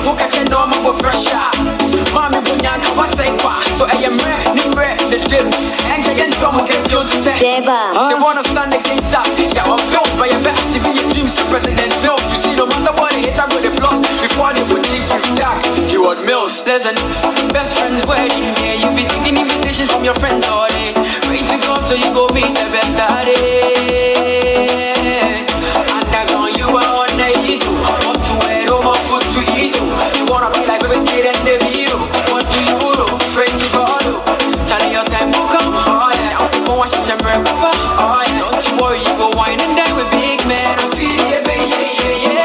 Look at your normal with pressure. Mommy, when you're what's say qua. So I am red, the gym. And I am someone get you to say. They wanna stand against us. Yeah, I'm built by a better TV dreams. President Mills. You see, no matter what they hit, I go the plus. Before they would think you dark. You want Mills. Listen, best friends wedding. Yeah, you be taking invitations from your friends all day. Way to go, so you go meet the better day. Underground, you are on the heat. What to wear, no more food to eat. You wanna be like Webber Skate and the hero. What do you do? Pray to God. Tell your time will come. Oh yeah, I'm gonna watch your papa. Oh yeah, don't you worry, you go wine and die with big man. I feel it, baby, yeah, yeah.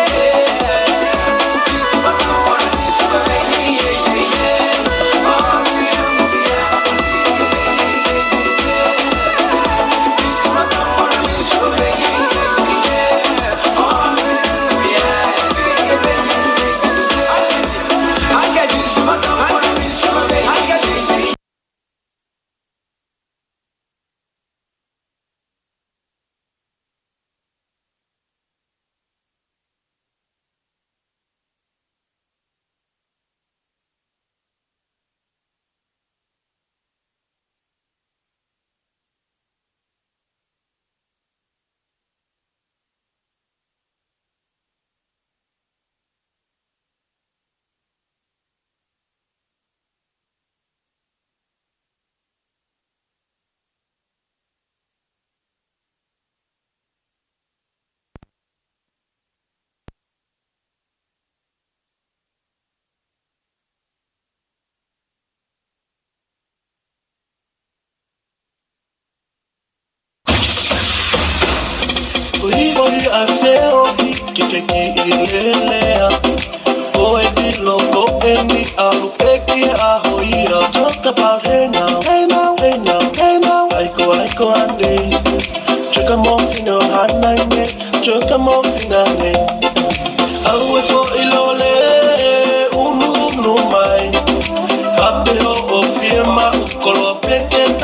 I feel kilelea Boy below go any alupeki ahoia. Talk about hey now, hey now, hey now, hey now. I go ande. Check 'em off in your hand nine. Check 'em off in a name. Always for ilole unu mai. Happy ho ofirma kolopeke.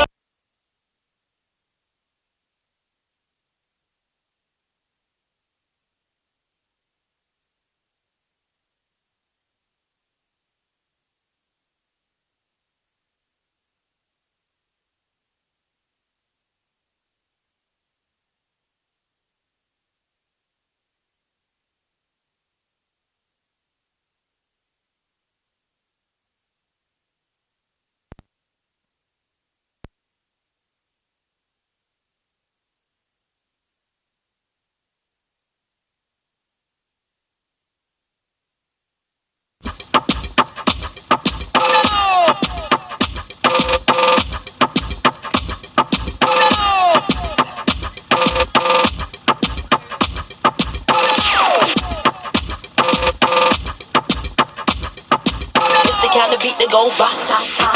Go basata.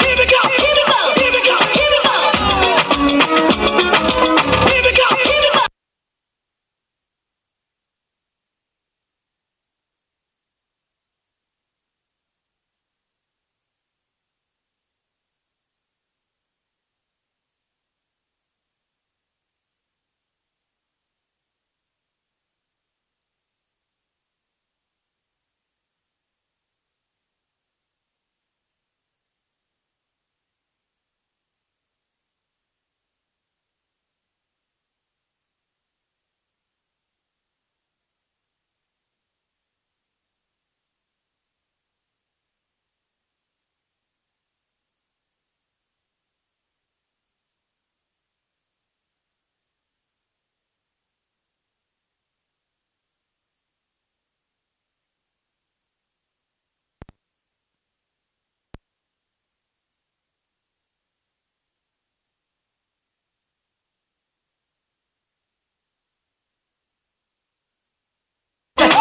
Here we go, here we go, here we go, here we go. Here we go, here we go.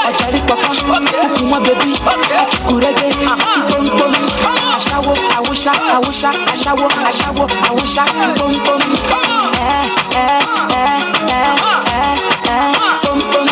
Ajari papa, ukuma baby, kurege, pom pom. Ashawo, awusha, awusha, ashawo, ashawo, awusha, pom pom. Pom pom.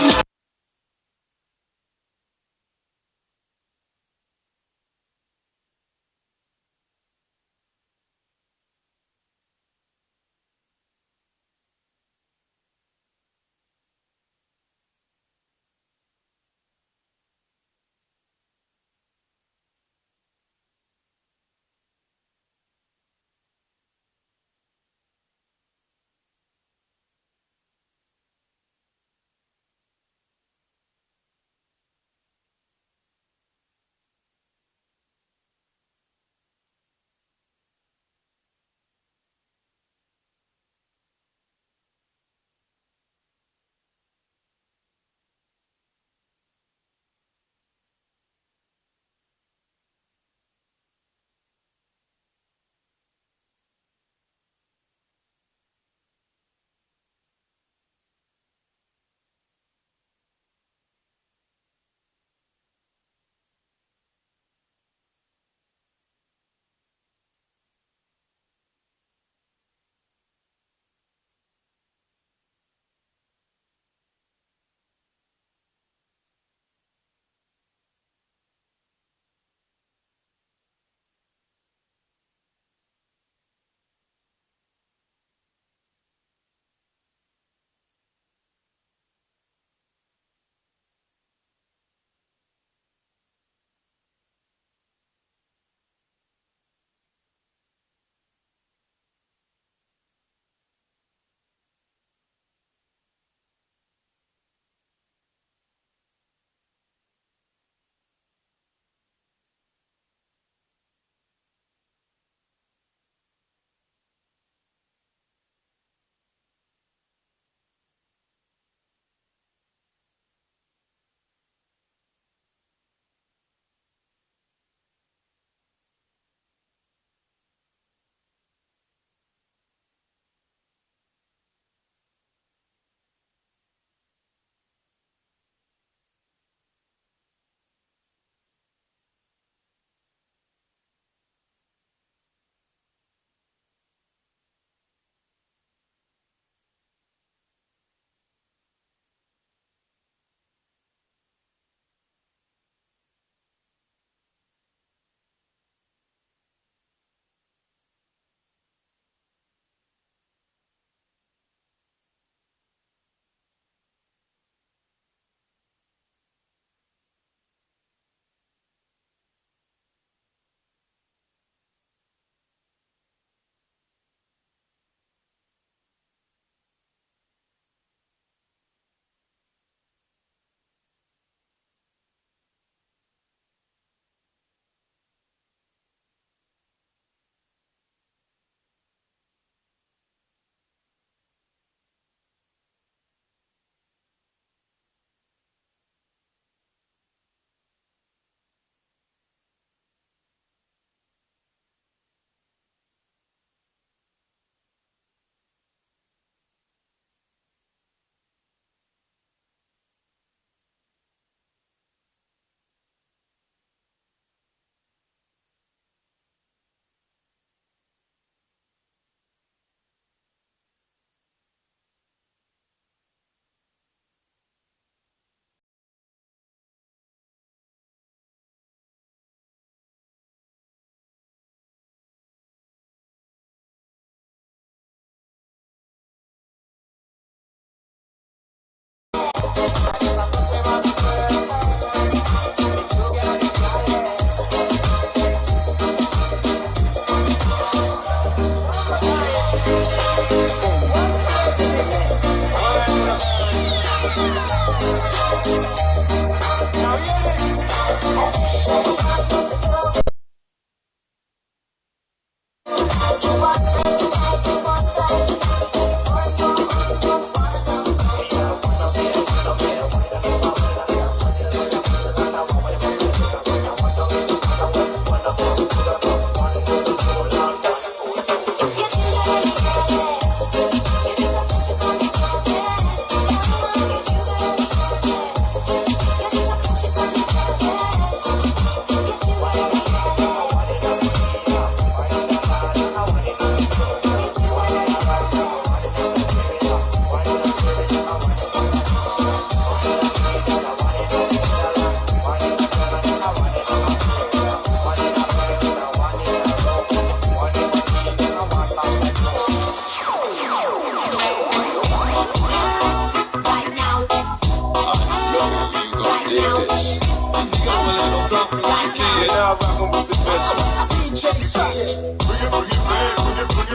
key and now rockin' with the best. DJ Socket. Bring it back, bring it